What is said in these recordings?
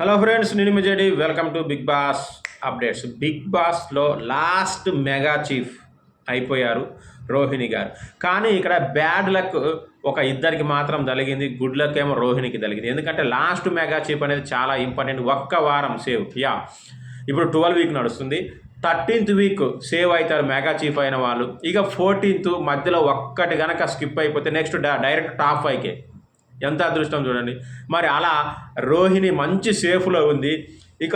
Hello friends, నేను మీ JD. Welcome to big boss updates. Big బాస్లో లాస్ట్ మెగా చీఫ్ అయిపోయారు రోహిణి గారు. కానీ ఇక్కడ బ్యాడ్ లక్ ఒక ఇద్దరికి మాత్రం తగిలింది, గుడ్ లక్ ఏమో రోహిణికి తగిలింది. ఎందుకంటే లాస్ట్ మెగా చీఫ్ అనేది చాలా ఇంపార్టెంట్. ఒక్క వారం సేవ్. ఇప్పుడు 12 వీక్ నడుస్తుంది. 13th వీక్ సేవ్ అవుతారు మెగా చీఫ్ అయిన వాళ్ళు. ఇక 14th మధ్యలో ఒక్కటి కనుక స్కిప్ అయిపోతే నెక్స్ట్ డైరెక్ట్ టాప్ 5కే. ఎంత అదృష్టం చూడండి. మరి అలా రోహిణి మంచి సేఫ్లో ఉంది. ఇక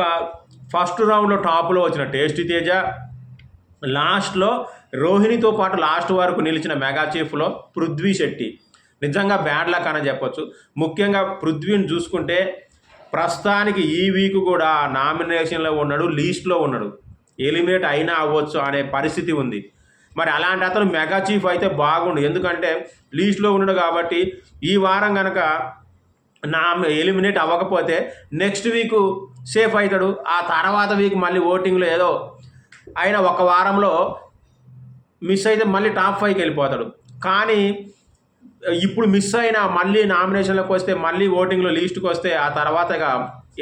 ఫస్ట్ రౌండ్లో టాప్లో వచ్చిన టేస్టీ తేజ, లాస్ట్లో రోహిణితో పాటు లాస్ట్ వరకు నిలిచిన మెగా చీఫ్లో పృథ్వీ శెట్టి. నిజంగా బ్యాడ్ లక్ అని చెప్పొచ్చు. ముఖ్యంగా పృథ్వీని చూసుకుంటే ప్రస్తుతానికి ఈ వీక్ కూడా నామినేషన్లో ఉన్నాడు, లీస్ట్లో ఉన్నాడు. ఎలిమినేట్ అయినా అవ్వచ్చు అనే పరిస్థితి ఉంది. మరి అలాంటి అతను మెగా చీఫ్ అయితే బాగుండు. ఎందుకంటే లీస్ట్లో ఉన్నాడు కాబట్టి ఈ వారం కనుక ఎలిమినేట్ అవ్వకపోతే నెక్స్ట్ వీక్ సేఫ్ అవుతాడు. ఆ తర్వాత వీక్ మళ్ళీ ఓటింగ్లో ఏదో ఆయన ఒక వారంలో మిస్ అయితే మళ్ళీ టాప్ 5కి వెళ్ళిపోతాడు. కానీ ఇప్పుడు మిస్ అయినా మళ్ళీ నామినేషన్లోకి వస్తే, మళ్ళీ ఓటింగ్లో లీస్ట్కి వస్తే ఆ తర్వాత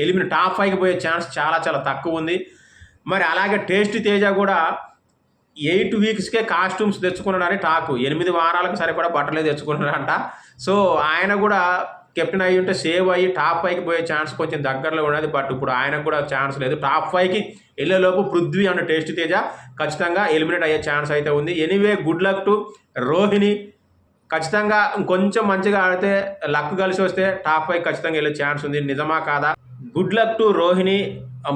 ఎలిమినేట్ టాప్ 5కి పోయే ఛాన్స్ చాలా చాలా తక్కువ ఉంది. మరి అలాగే టేస్టీ తేజ కూడా 8 వీక్స్కే కాస్ట్యూమ్స్ తెచ్చుకున్నాడని టాకు. 8 వారాలకు సరిపడా బట్టలే తెచ్చుకున్నాడంట. సో ఆయన కూడా కెప్టెన్ అయ్యి ఉంటే సేవ్ అయ్యి టాప్ 5కి పోయే ఛాన్స్ కొంచెం దగ్గరలో ఉన్నది. బట్ ఇప్పుడు ఆయనకు కూడా ఛాన్స్ లేదు. టాప్ 5కి వెళ్ళేలోపు పృథ్వీ అండ్ టేస్టీ తేజ ఖచ్చితంగా ఎలిమినేట్ అయ్యే ఛాన్స్ అయితే ఉంది. Anyway, good luck to Rohini. ఖచ్చితంగా కొంచెం మంచిగా ఆడితే, లక్ కలిసి వస్తే టాప్ 5 ఖచ్చితంగా వెళ్ళే ఛాన్స్ ఉంది. నిజమా కాదా? Good luck to Rohini.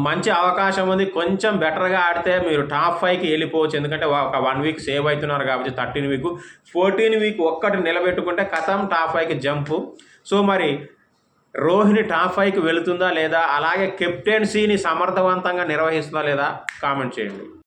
మంచి అవకాశం ఉంది. కొంచెం బెటర్గా ఆడితే మీరు టాప్ 5కి వెళ్ళిపోవచ్చు. ఎందుకంటే ఒక 1 వీక్ సేవ్ అవుతున్నారు కాబట్టి 13 వీక్ 14 వీక్ ఒక్కటి నిలబెట్టుకుంటే కథం టాప్ 5కి జంపు. సో మరి రోహిణి టాప్ 5కి వెళుతుందా లేదా, అలాగే కెప్టెన్సీని సమర్థవంతంగా నిర్వహిస్తుందా లేదా కామెంట్ చేయండి.